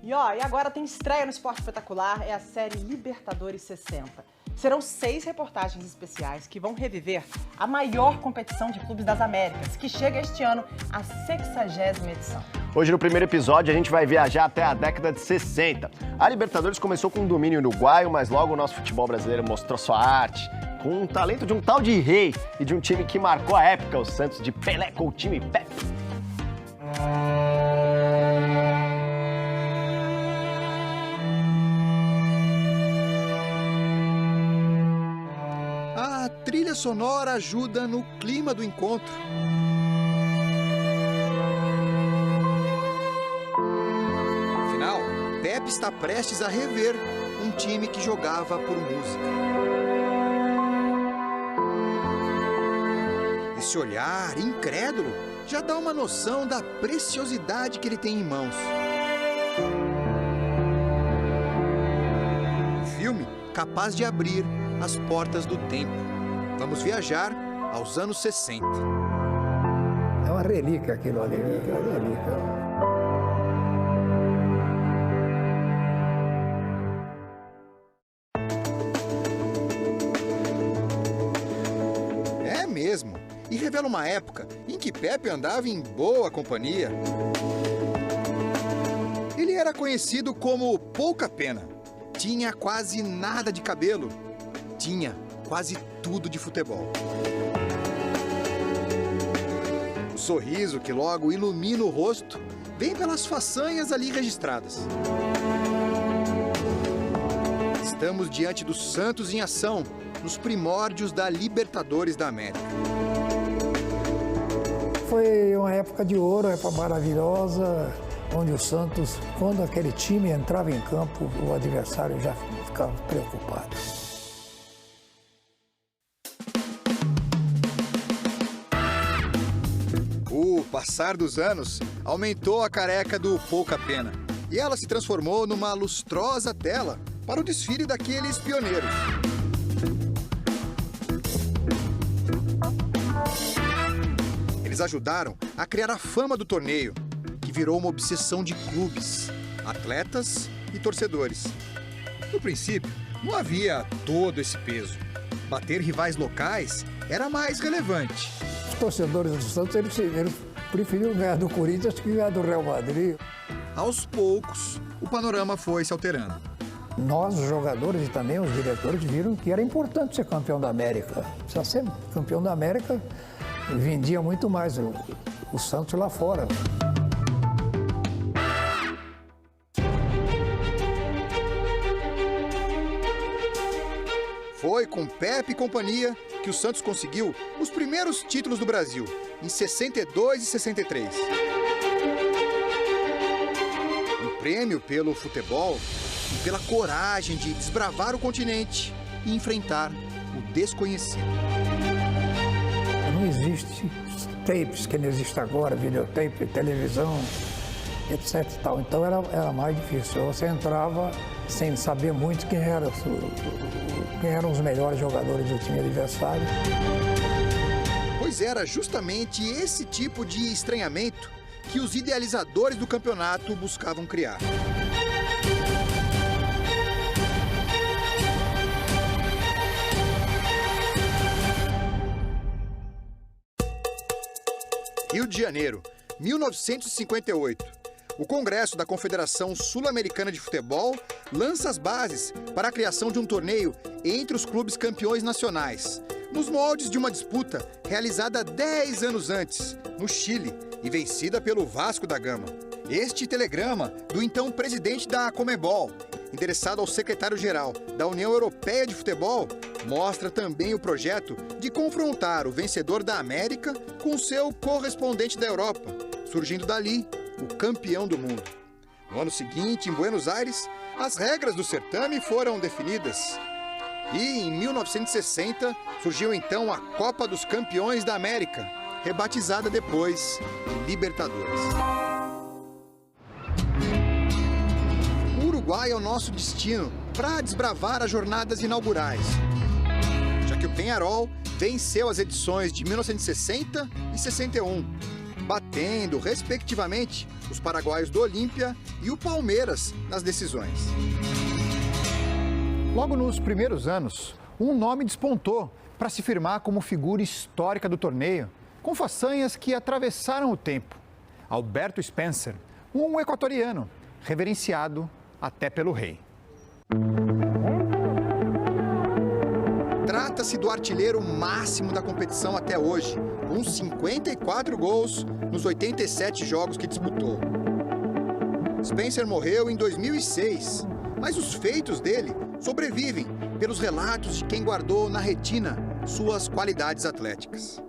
E agora tem estreia no Esporte Espetacular, é a série Libertadores 60. Serão 6 reportagens especiais que vão reviver a maior competição de clubes das Américas, que chega este ano à 60ª edição. Hoje, no primeiro episódio, a gente vai viajar até a década de 60. A Libertadores começou com um domínio uruguaio, mas logo o nosso futebol brasileiro mostrou sua arte, com o talento de um tal de Rei e de um time que marcou a época, o Santos de Pelé, Coutinho e Pepe. A trilha sonora ajuda no clima do encontro. Afinal, Pepe está prestes a rever um time que jogava por música. Esse olhar incrédulo já dá uma noção da preciosidade que ele tem em mãos. Um filme capaz de abrir as portas do tempo. Vamos viajar aos anos 60. É uma relíquia aquilo ali, é uma relíquia. É mesmo, e revela uma época em que Pepe andava em boa companhia. Ele era conhecido como Pouca Pena. Tinha quase nada de cabelo. Tinha quase tudo de futebol. O sorriso que logo ilumina o rosto vem pelas façanhas ali registradas. Estamos diante do Santos em ação, nos primórdios da Libertadores da América. Foi uma época de ouro, uma época maravilhosa, onde o Santos, quando aquele time entrava em campo, o adversário já ficava preocupado. O passar dos anos aumentou a careca do Pouca Pena e ela se transformou numa lustrosa tela para o desfile daqueles pioneiros. Eles ajudaram a criar a fama do torneio, que virou uma obsessão de clubes, atletas e torcedores. No princípio, não havia todo esse peso. Bater rivais locais era mais relevante. Os torcedores do Santos, eles preferiam ganhar do Corinthians que ganhar do Real Madrid. Aos poucos, o panorama foi se alterando. Nós, os jogadores e também os diretores, viram que era importante ser campeão da América. Precisa ser campeão da América, vendia muito mais o Santos lá fora. Foi com Pepe e companhia que o Santos conseguiu os primeiros títulos do Brasil, em 62 e 63. Um prêmio pelo futebol e pela coragem de desbravar o continente e enfrentar o desconhecido. Não existe tapes que não existe agora, videotape, televisão, etc. e tal. Então era mais difícil. Você entrava sem saber muito quem eram os melhores jogadores do time adversário. Pois era justamente esse tipo de estranhamento que os idealizadores do campeonato buscavam criar. Rio de Janeiro, 1958. O Congresso da Confederação Sul-Americana de Futebol lança as bases para a criação de um torneio entre os clubes campeões nacionais, nos moldes de uma disputa realizada 10 anos antes, no Chile, e vencida pelo Vasco da Gama. Este telegrama do então presidente da Conmebol, endereçado ao secretário-geral da União Europeia de Futebol, mostra também o projeto de confrontar o vencedor da América com seu correspondente da Europa, surgindo dali o campeão do mundo. No ano seguinte, em Buenos Aires, as regras do certame foram definidas. E em 1960 surgiu então a Copa dos Campeões da América, rebatizada depois de Libertadores. O Uruguai é o nosso destino para desbravar as jornadas inaugurais, já que o Peñarol venceu as edições de 1960 e 61. batendo, respectivamente, os paraguaios do Olímpia e o Palmeiras nas decisões. Logo nos primeiros anos, um nome despontou para se firmar como figura histórica do torneio, com façanhas que atravessaram o tempo. Alberto Spencer, um equatoriano, reverenciado até pelo rei. Trata-se do artilheiro máximo da competição até hoje, com 54 gols nos 87 jogos que disputou. Spencer morreu em 2006, mas os feitos dele sobrevivem pelos relatos de quem guardou na retina suas qualidades atléticas.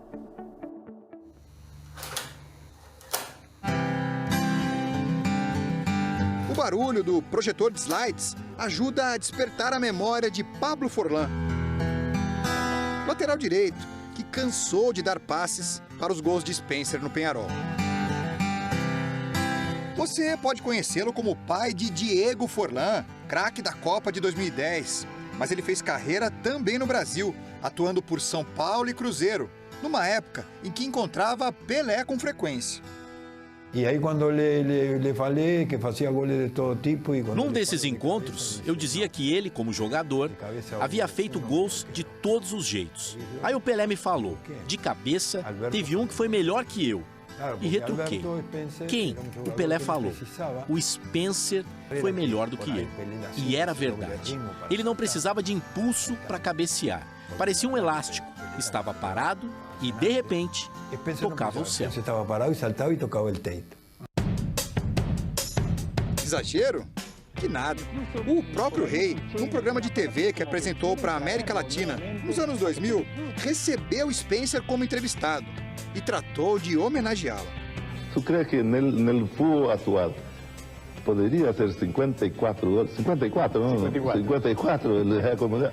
O barulho do projetor de slides ajuda a despertar a memória de Pablo Forlán, lateral direito, que cansou de dar passes para os gols de Spencer no Peñarol. Você pode conhecê-lo como o pai de Diego Forlán, craque da Copa de 2010. Mas ele fez carreira também no Brasil, atuando por São Paulo e Cruzeiro, numa época em que encontrava Pelé com frequência. E aí quando lhe falei que fazia goles de todo tipo... Num desses encontros, eu dizia que ele, como jogador, havia feito gols de todos os jeitos. Aí o Pelé me falou, de cabeça, teve um que foi melhor que eu. E retruquei. Quem? O Pelé falou. O Spencer foi melhor do que ele. E era verdade. Ele não precisava de impulso para cabecear. Parecia um elástico. Estava parado e, de repente, tocava o céu. Estava parado e saltava e tocava o teto. Exagero? Que nada. O próprio rei, num programa de TV que apresentou para a América Latina nos anos 2000, recebeu Spencer como entrevistado e tratou de homenageá-lo. ¿Tú crees que no fútbol atual poderia ser 54 goles? 54, ¿no? 54 el récord mundial.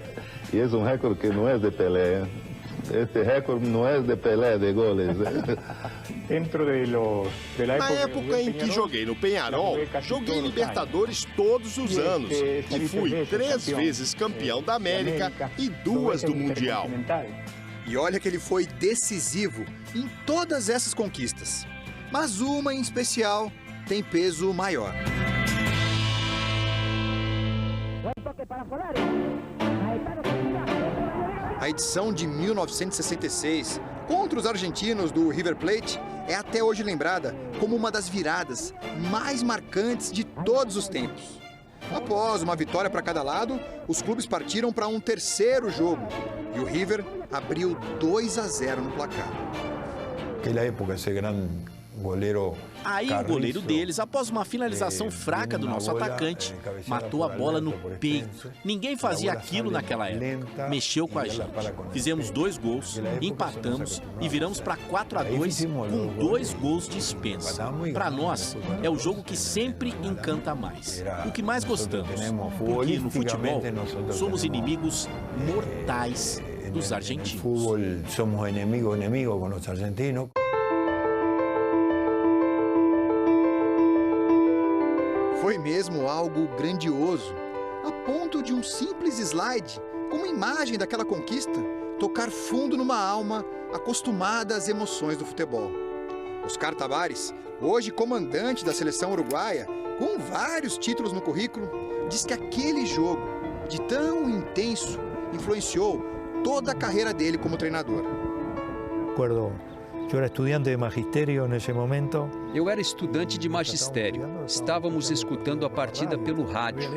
Y es un récord que no es de Pelé, ¿eh? Este récord não é de Pelé de goles. Na época em que joguei no Peñarol, joguei Libertadores todos os anos e fui 3 vezes campeão da América e 2 do Mundial. E olha que ele foi decisivo em todas essas conquistas. Mas uma em especial tem peso maior. A edição de 1966 contra os argentinos do River Plate é até hoje lembrada como uma das viradas mais marcantes de todos os tempos. Após uma vitória para cada lado, os clubes partiram para um terceiro jogo e o River abriu 2-0 no placar. Naquela época, esse grande goleiro... Aí o goleiro deles, após uma finalização fraca do nosso atacante, matou a bola no peito. Ninguém fazia aquilo naquela época. Mexeu com a gente. Fizemos 2 gols, empatamos e viramos para 4-2 com 2 gols de Spencer. Para nós, é o jogo que sempre encanta mais. O que mais gostamos. Porque no futebol, somos inimigos mortais dos argentinos. No futebol, somos inimigos com os argentinos. Foi mesmo algo grandioso, a ponto de um simples slide, com uma imagem daquela conquista, tocar fundo numa alma acostumada às emoções do futebol. Oscar Tabares, hoje comandante da seleção uruguaia, com vários títulos no currículo, diz que aquele jogo, de tão intenso, influenciou toda a carreira dele como treinador. Eu era estudante de magistério nesse momento. Eu era estudante de magistério. Estávamos escutando a partida pelo rádio.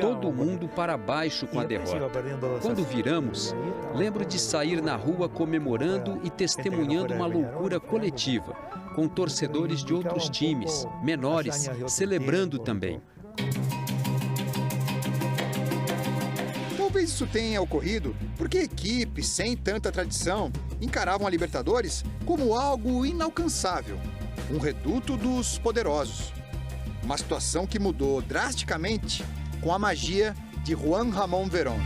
Todo mundo para baixo com a derrota. Quando viramos, lembro de sair na rua comemorando e testemunhando uma loucura coletiva, com torcedores de outros times, menores, celebrando também. Talvez isso tenha ocorrido porque equipes sem tanta tradição encaravam a Libertadores como algo inalcançável, um reduto dos poderosos. Uma situação que mudou drasticamente com a magia de Juan Ramón Verón.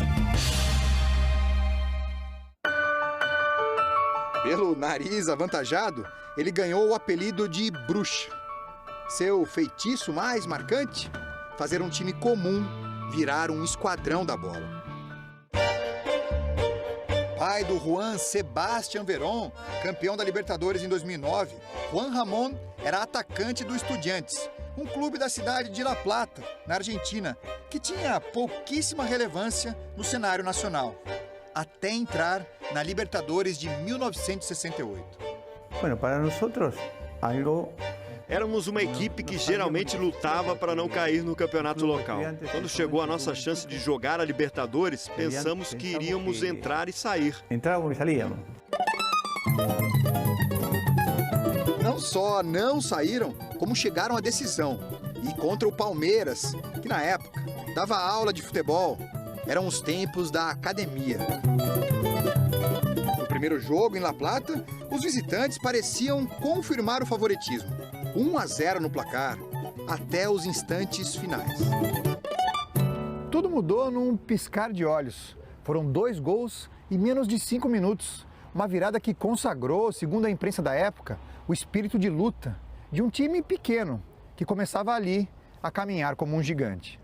Pelo nariz avantajado, ele ganhou o apelido de bruxa. Seu feitiço mais marcante? Fazer um time comum virar um esquadrão da bola. Pai do Juan Sebastián Verón, campeão da Libertadores em 2009, Juan Ramón era atacante do Estudiantes, um clube da cidade de La Plata, na Argentina, que tinha pouquíssima relevância no cenário nacional, até entrar na Libertadores de 1968. Bueno, para nosotros, algo... Éramos uma equipe que geralmente lutava para não cair no campeonato local. Quando chegou a nossa chance de jogar a Libertadores, pensamos que iríamos entrar e sair. Entrávamos e salíamos. Não só não saíram, como chegaram à decisão. E contra o Palmeiras, que na época dava aula de futebol. Eram os tempos da academia. No primeiro jogo em La Plata, os visitantes pareciam confirmar o favoritismo. 1-0 no placar, até os instantes finais. Tudo mudou num piscar de olhos. Foram 2 gols em menos de 5 minutos. Uma virada que consagrou, segundo a imprensa da época, o espírito de luta de um time pequeno, que começava ali a caminhar como um gigante.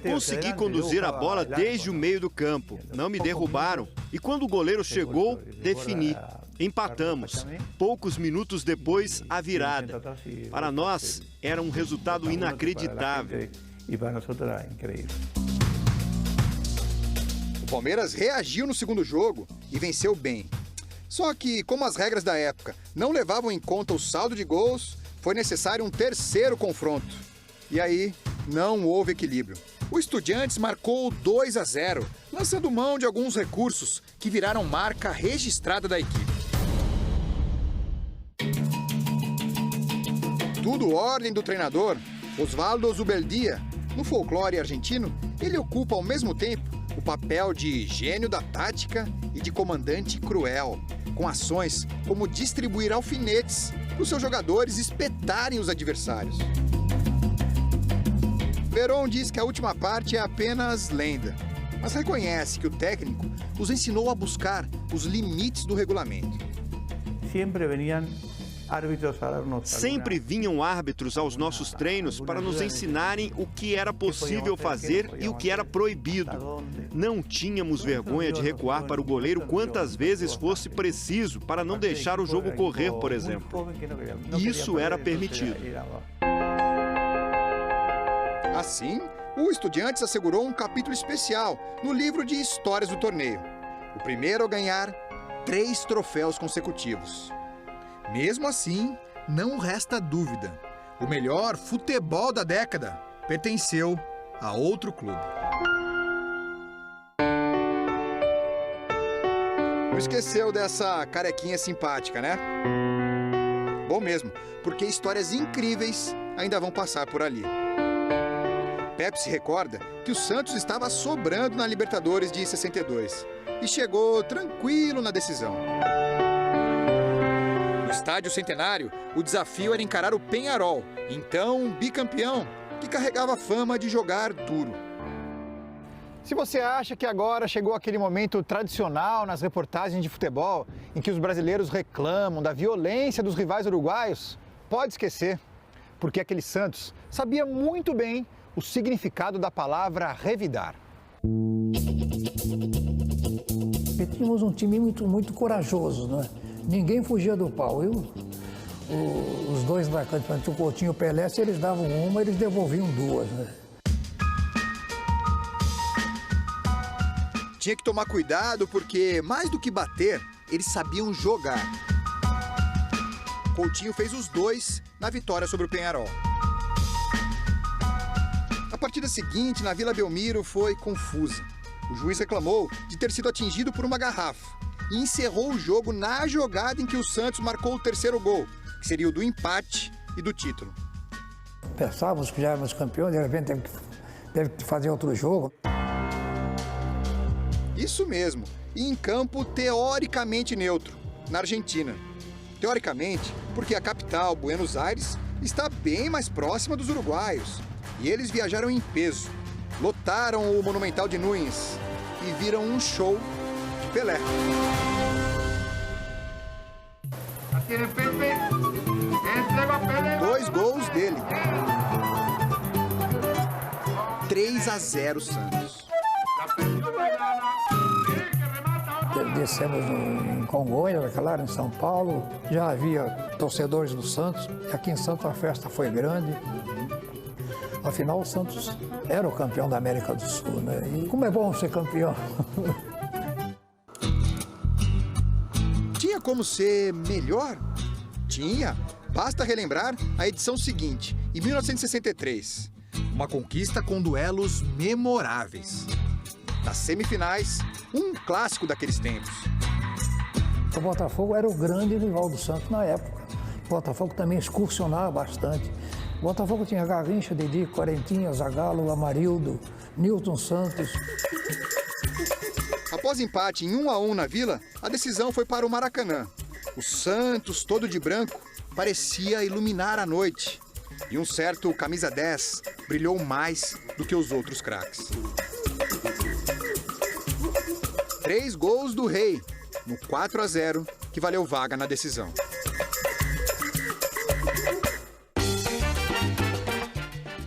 Consegui conduzir a bola desde o meio do campo. Não me derrubaram. E quando o goleiro chegou, defini. Empatamos. Poucos minutos depois, a virada. Para nós, era um resultado inacreditável. O Palmeiras reagiu no segundo jogo e venceu bem. Só que, como as regras da época não levavam em conta o saldo de gols, foi necessário um terceiro confronto. E aí, não houve equilíbrio. O Estudiantes marcou 2-0, lançando mão de alguns recursos que viraram marca registrada da equipe. Tudo ordem do treinador, Osvaldo Zubeldia. No folclore argentino, ele ocupa ao mesmo tempo o papel de gênio da tática e de comandante cruel, com ações como distribuir alfinetes para os seus jogadores espetarem os adversários. Verón diz que a última parte é apenas lenda, mas reconhece que o técnico os ensinou a buscar os limites do regulamento. Sempre vinham árbitros aos nossos treinos para nos ensinarem o que era possível fazer e o que era proibido. Não tínhamos vergonha de recuar para o goleiro quantas vezes fosse preciso para não deixar o jogo correr, por exemplo. Isso era permitido. Assim, o Estudiantes assegurou um capítulo especial no livro de histórias do torneio. O primeiro a ganhar 3 troféus consecutivos. Mesmo assim, não resta dúvida. O melhor futebol da década pertenceu a outro clube. Não esqueceu dessa carequinha simpática, né? Bom mesmo, porque histórias incríveis ainda vão passar por ali. Pepe se recorda que o Santos estava sobrando na Libertadores de 62 e chegou tranquilo na decisão. No Estádio Centenário, o desafio era encarar o Peñarol, então bicampeão, que carregava a fama de jogar duro. Se você acha que agora chegou aquele momento tradicional nas reportagens de futebol, em que os brasileiros reclamam da violência dos rivais uruguaios, pode esquecer, porque aquele Santos sabia muito bem o significado da palavra revidar. E tínhamos um time muito corajoso, né? Ninguém fugia do pau. Os dois atacantes, o Coutinho e o Pelé, se eles davam uma, eles devolviam 2, né? Tinha que tomar cuidado porque, mais do que bater, eles sabiam jogar. Coutinho fez os 2 na vitória sobre o Peñarol. A partida seguinte, na Vila Belmiro, foi confusa. O juiz reclamou de ter sido atingido por uma garrafa e encerrou o jogo na jogada em que o Santos marcou o terceiro gol, que seria o do empate e do título. Pensávamos que já éramos campeões, de repente teve que fazer outro jogo. Isso mesmo, e em campo teoricamente neutro, na Argentina. Teoricamente, porque a capital, Buenos Aires, está bem mais próxima dos uruguaios. E eles viajaram em peso, lotaram o Monumental de Núñez e viram um show de Pelé. 2 gols dele. 3-0 Santos. Descemos em Congonhas, claro, em São Paulo. Já havia torcedores do Santos. E aqui em Santos a festa foi grande. Afinal, o Santos era o campeão da América do Sul, né? E como é bom ser campeão. Tinha como ser melhor? Tinha. Basta relembrar a edição seguinte, em 1963. Uma conquista com duelos memoráveis. Nas semifinais, um clássico daqueles tempos. O Botafogo era o grande rival do Santos na época. O Botafogo também excursionava bastante. O Botafogo tinha Garrincha, Didi, Quarentinha, Zagallo, Amarildo, Nilton Santos. Após empate em 1-1 na Vila, a decisão foi para o Maracanã. O Santos, todo de branco, parecia iluminar a noite. E um certo camisa 10 brilhou mais do que os outros craques. 3 gols do Rei, no 4-0, que valeu vaga na decisão.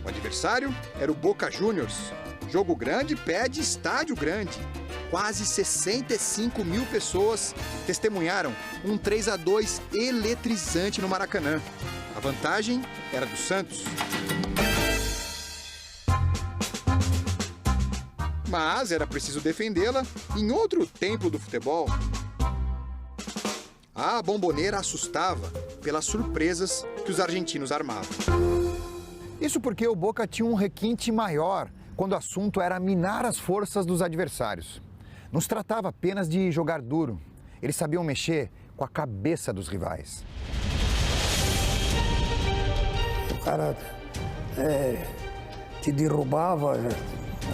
O adversário era o Boca Juniors. Jogo grande pede estádio grande. Quase 65 mil pessoas testemunharam um 3-2 eletrizante no Maracanã. A vantagem era do Santos. Mas era preciso defendê-la em outro templo do futebol. A Bombonera assustava pelas surpresas que os argentinos armavam. Isso porque o Boca tinha um requinte maior quando o assunto era minar as forças dos adversários. Não se tratava apenas de jogar duro. Eles sabiam mexer com a cabeça dos rivais. O cara te derrubava,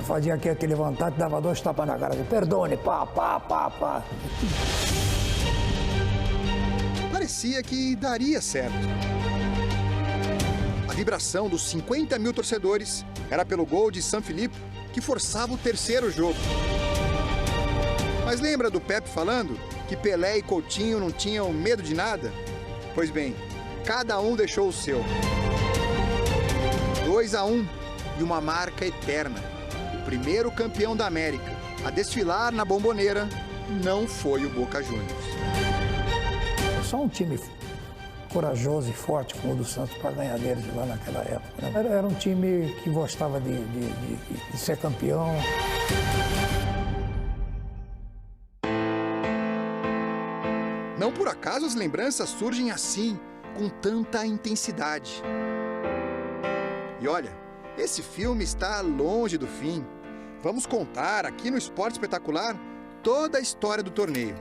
fazia aquele levantar, te dava 2 tapas na cara. Perdone, pá, pá, pá, pá. Parecia que daria certo. A vibração dos 50 mil torcedores era pelo gol de San Filipe, que forçava o terceiro jogo. Mas lembra do Pepe falando que Pelé e Coutinho não tinham medo de nada? Pois bem, cada um deixou o seu. 2-1 e uma marca eterna. O primeiro campeão da América a desfilar na Bombonera não foi o Boca Juniors. Só um time corajoso e forte como o do Santos para ganhar deles lá naquela época, né? Era um time que gostava de ser campeão. Não por acaso as lembranças surgem assim, com tanta intensidade. E olha, esse filme está longe do fim. Vamos contar aqui no Esporte Espetacular toda a história do torneio.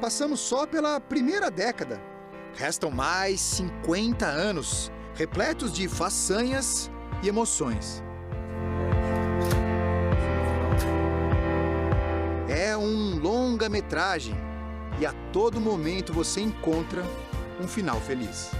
Passamos só pela primeira década. Restam mais 50 anos, repletos de façanhas e emoções. É um longa-metragem e a todo momento você encontra um final feliz.